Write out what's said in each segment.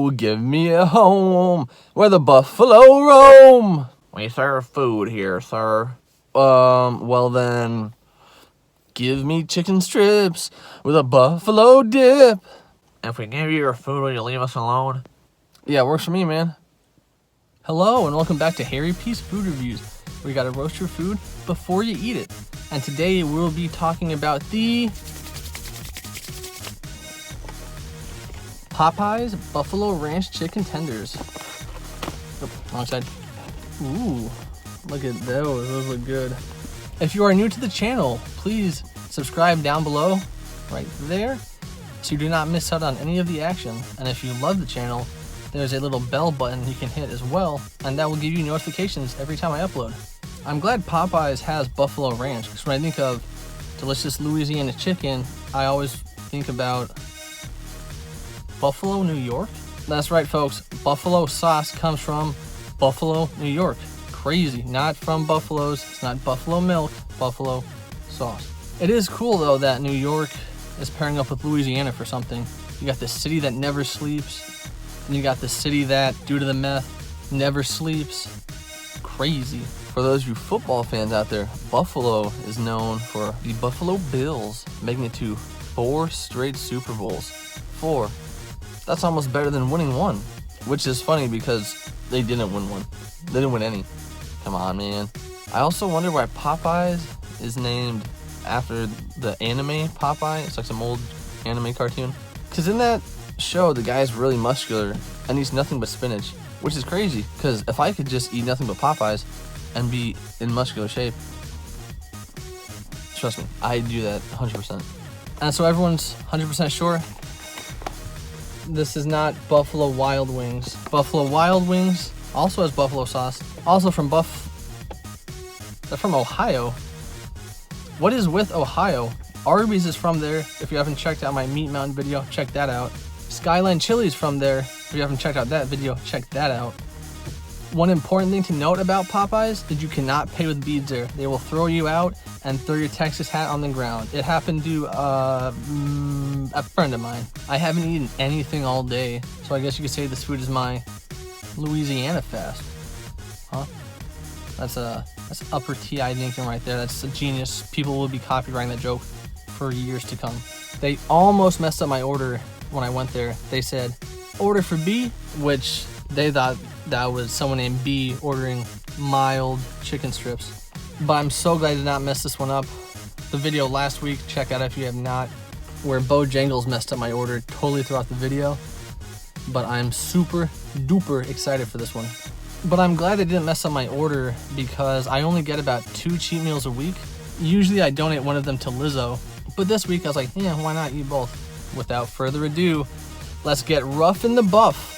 Oh, give me a home where the buffalo roam. We serve food here, sir. Well then, give me chicken strips with a buffalo dip. If we give you your food, will you leave us alone? Yeah, works for me, man. Hello, and welcome back to Harry P's Food Reviews, where you gotta roast your food before you eat it. And today we'll be talking about the Popeye's Buffalo Ranch Chicken Tenders. Oh, wrong side. Ooh, look at those. Those look good. If you are new to the channel, please subscribe down below, right there, so you do not miss out on any of the action. And if you love the channel, there's a little bell button you can hit as well, and that will give you notifications every time I upload. I'm glad Popeye's has Buffalo Ranch, because when I think of delicious Louisiana chicken, I always think about Buffalo, New York. That's right, folks. Buffalo sauce comes from Buffalo, New York. Crazy. Not from buffaloes. It's not buffalo milk. Buffalo sauce. It is cool, though, that New York is pairing up with Louisiana for something. You got the city that never sleeps, and you got the city that, due to the meth, never sleeps. Crazy. For those of you football fans out there, Buffalo is known for the Buffalo Bills, making it to 4 straight Super Bowls. 4. That's almost better than winning one, which is funny because they didn't win one. They didn't win any. Come on, man. I also wonder why Popeye's is named after the anime Popeye. It's like some old anime cartoon. Because in that show, the guy's really muscular and eats nothing but spinach, which is crazy. Because if I could just eat nothing but Popeyes and be in muscular shape, trust me, I'd do that 100%. And so everyone's 100% sure this is not Buffalo Wild Wings. Buffalo Wild Wings also has buffalo sauce. Also from they're from Ohio. What is with Ohio? Arby's is from there. If you haven't checked out my Meat Mountain video, check that out. Skyline Chili's from there. If you haven't checked out that video, check that out. One important thing to note about Popeye's is you cannot pay with beads there. They will throw you out and throw your Texas hat on the ground. It happened to a friend of mine. I haven't eaten anything all day, so I guess you could say this food is my Louisiana fast. Huh? That's upper TI thinking right there. That's a genius. People will be copywriting that joke for years to come. They almost messed up my order when I went there. They said, order for B, which they thought that was someone named B ordering mild chicken strips. But I'm so glad I did not mess this one up. The video last week, check out if you have not, where Bojangles messed up my order totally throughout the video. But I'm super duper excited for this one. But I'm glad they didn't mess up my order because I only get about 2 cheat meals a week. Usually I donate one of them to Lizzo. But this week I was like, yeah, why not eat both? Without further ado, let's get rough in the buff.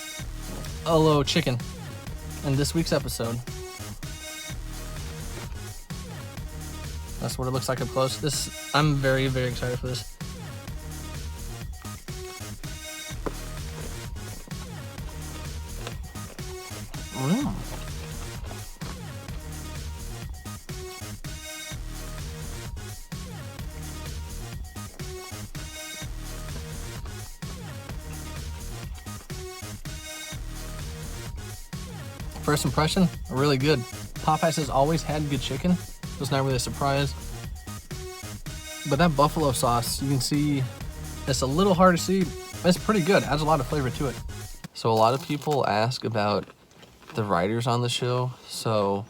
Hello, chicken. In this week's episode. That's what it looks like up close. I'm very, very excited for this. First impression, really good. Popeye's has always had good chicken, so it's not really a surprise. But that buffalo sauce, you can see, it's a little hard to see. It's pretty good, adds a lot of flavor to it. So a lot of people ask about the writers on the show. So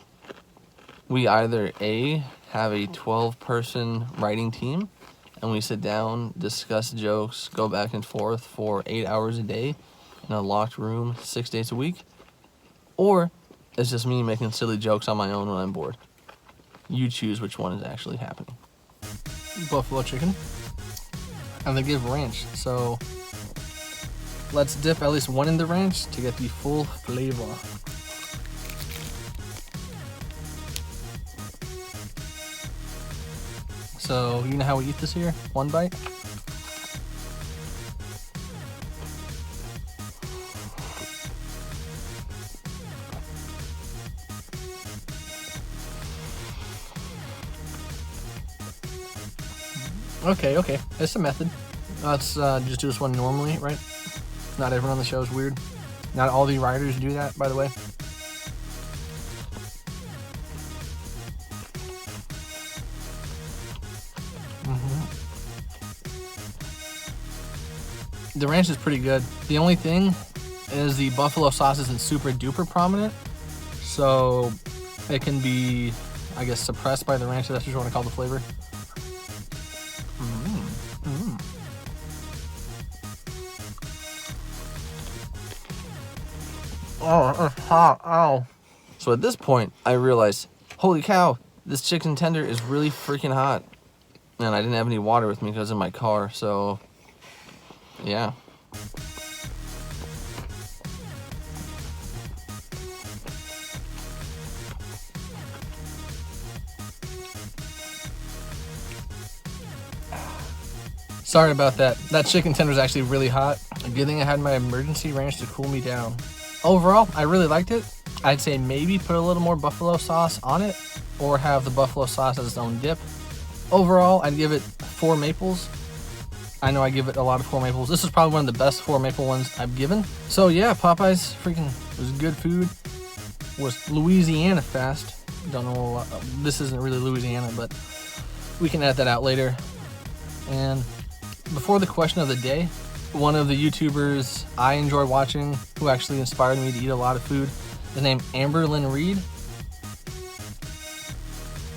we either A, have a 12-person writing team, and we sit down, discuss jokes, go back and forth for 8 hours a day in a locked room 6 days a week. Or it's just me making silly jokes on my own when I'm bored. You choose which one is actually happening. Buffalo chicken. And they give ranch, so let's dip at least one in the ranch to get the full flavor. So, you know how we eat this here? One bite. Okay. It's a method. Let's just do this one normally, right? Not everyone on the show is weird. Not all the riders do that, by the way. The ranch is pretty good. The only thing is the buffalo sauce isn't super duper prominent, so it can be, I guess, suppressed by the ranch. That's what you want to call the flavor. Oh, it's hot. Ow. So at this point, I realized, holy cow, this chicken tender is really freaking hot. And I didn't have any water with me because in my car, so yeah. Sorry about that. That chicken tender is actually really hot. A good thing I had my emergency ranch to cool me down. Overall, I really liked it. I'd say maybe put a little more buffalo sauce on it or have the buffalo sauce as its own dip. Overall, I'd give it 4 maples. I know I give it a lot of 4 maples. This is probably one of the best 4 maple ones I've given. So yeah, Popeye's freaking was good food. Was Louisiana fast. Don't know a lot. This isn't really Louisiana, but we can edit that out later. And before the question of the day, one of the YouTubers I enjoy watching who actually inspired me to eat a lot of food is named Amber Lynn Reed.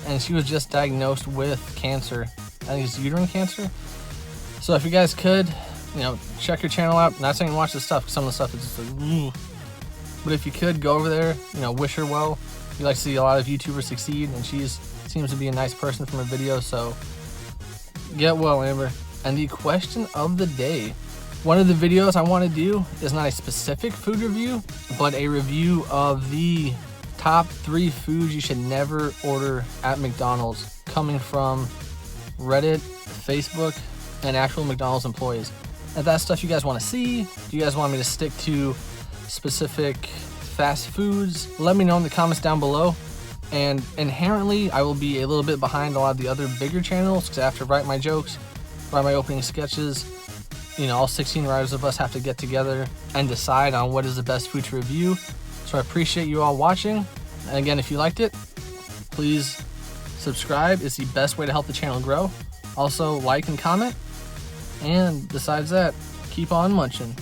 And she was just diagnosed with cancer. I think it's uterine cancer. So if you guys could, check her channel out. Not saying watch this stuff, because some of the stuff is just like, but if you could, go over there, wish her well. You like to see a lot of YouTubers succeed, and she seems to be a nice person from her videos, so get well, Amber. And the question of the day. One of the videos I want to do is not a specific food review, but a review of the top 3 foods you should never order at McDonald's, coming from Reddit, Facebook, and actual McDonald's employees. If that's stuff you guys want to see, do you guys want me to stick to specific fast foods? Let me know in the comments down below. And inherently, I will be a little bit behind a lot of the other bigger channels because I have to write my jokes, write my opening sketches. All 16 writers of us have to get together and decide on what is the best food to review. So I appreciate you all watching. And again, if you liked it, please subscribe. It's the best way to help the channel grow. Also, like and comment. And besides that, keep on munching.